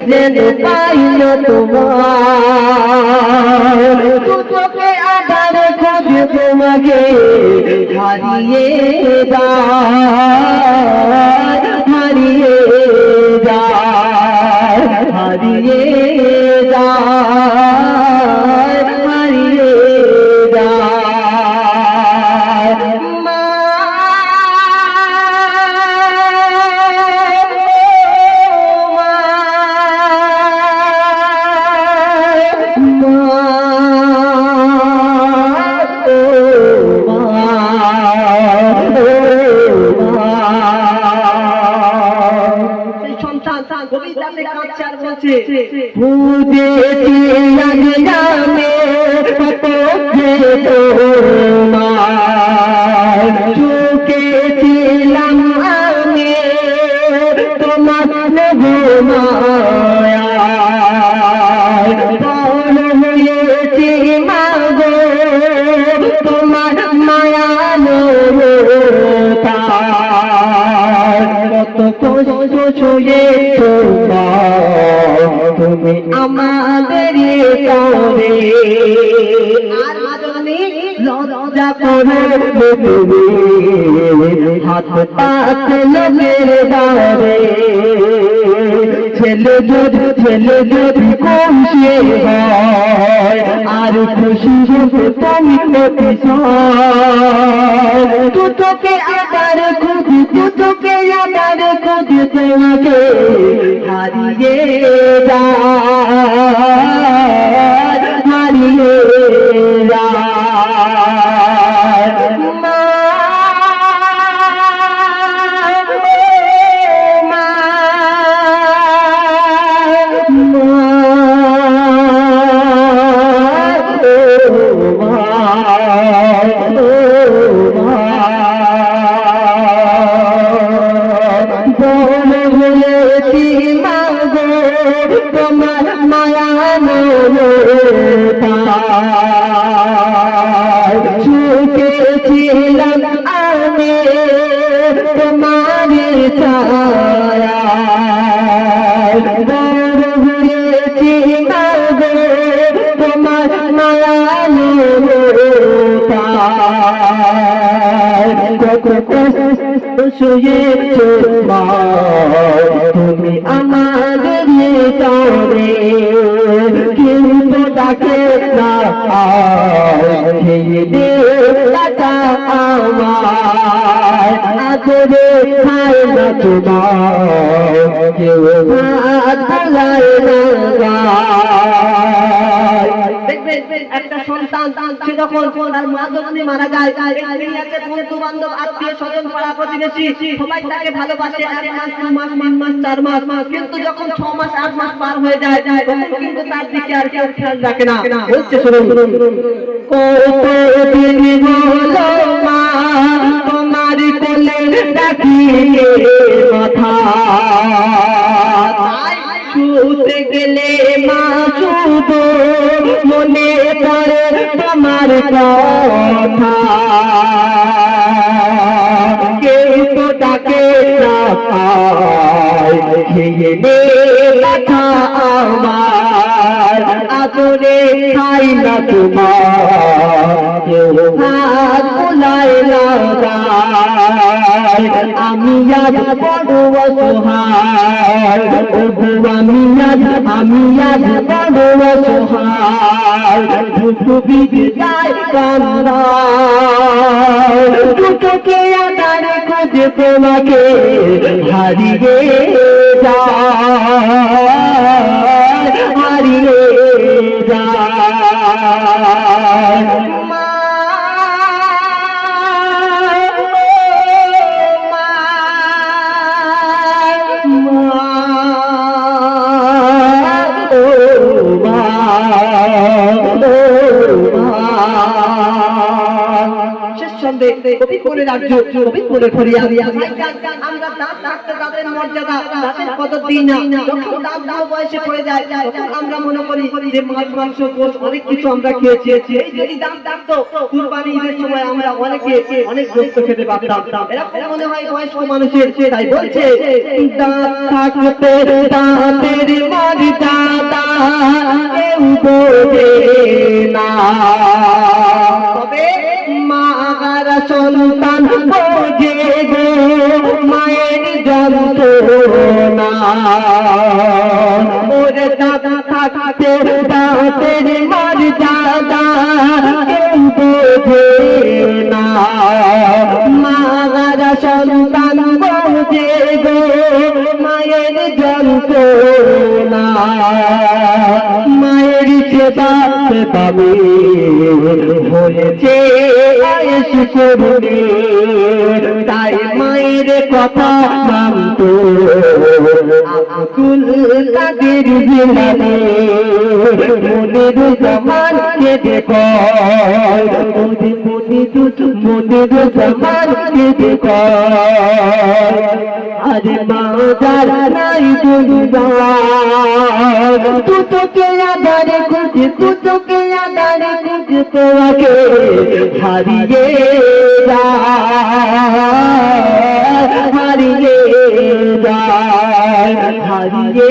যেন পাইল তোমার দুটোকে আবার খোঁজে তোমাকে হারিয়ে যায় হারিয়ে যায় হারিয়ে যায় হারিয়ে যায় মা কবিতাতে কাঁদছে আর বলছে বুঝেছি আগে জানে কত যে তোমার চুকেছিলাম আমি তোমার ঘুমায় বড় হয়েছি মাগো তোমার মায়া কত কষ্ট ছুঁয়ে তুমি আমাদের করে আর মাঝখানে লজ্জা করে হাত পাতে লোকের দাঁড়ে ছেলে যদি খুশি হয় আর খুশি হতে তুমি দুটোকে আবার খুঁজি দুটোকে আবার খুঁজি তোমাকে হারিয়ে যায় হারিয়ে যায় মা তোমার মায়া ছুটেছিলাম আমি তোমার ছায়া বড় হয়েছি মাগো তোমার মায়া শুয়ে তুমি আমাদের তরে কিন্তু তাকে না আমার আদরে খায় না তোমার কেউ ভালায় না একটা সন্তান সে যখন তার মা যখন মারা যায় বন্ধু বান্ধব আত্মীয় স্বজন পাড়া প্রতিবেশী সবাই তাকে ভালোবাসে 1 মাস 2 মাস 3 মাস 4 মাস কিন্তু যখন 6 মাস 8 মাস পার হয়ে যায় তখন কিন্তু তার দিকে আর কেউ খেয়াল রাখে না বলছে শুনুন কতদিন হলো মা তোমার কোলে রাখিয়ে মাথা শুতে গেলে মা শুধু মনে পড়ে তোমার কথা কেউ তো তাকে না পায় খেয়ে কথা আমার আদরে খাই না তোমার কেউ হাত বুলায় লাগায় আমি আজ বড় অসহায় আমি আজ বড় অসহায় বিদায় কান্দায় দুটোকে আদার খোঁজে তোমাকে হারিয়ে যায় হারিয়ে যায় কবি করে রাজ্য কবি করে ফরিয়া আমরা দাঁত থাকতে তাদের মর্যাদা তাদের কদর দিই না যখন দাঁত দাও বয়সে পড়ে যায় তখন আমরা মনে করি যে মাছ মাংস গোশ অনেক কিছু আমরা খেয়েছি এই যদি দাঁত থাকতো কুরবানি ঈদের সময় আমরা অনেক গোশত খেতে পারতাম এরকম মনে হয় বয়স্ক মানুষের তাই বলছে দাঁত থাকতে দাঁতের না তবে মার সন্তান বোঝে গো মায়ের যন্ত্রণা ওরে দাদা থাকতে দাঁতের মর্যাদা কেউ বোঝে না মার সন্তান বোঝে গো মায়ের যন্ত্রণা মায়ের সেবা পাবে হয়েছে আয়েশ করবে তাই মায়ের কথা মানতো আব্দুল কাদের জিলানী মনির জামান কেঁদে কয় মনির জামান কেঁদে কয় আরে বাজার নাই দুনিয়া তু তোকে আধারে খুঁজে তু তোকে আধারে খুঁজে তোমাকে হারিয়ে হারিয়ে হারিয়ে হারিয়ে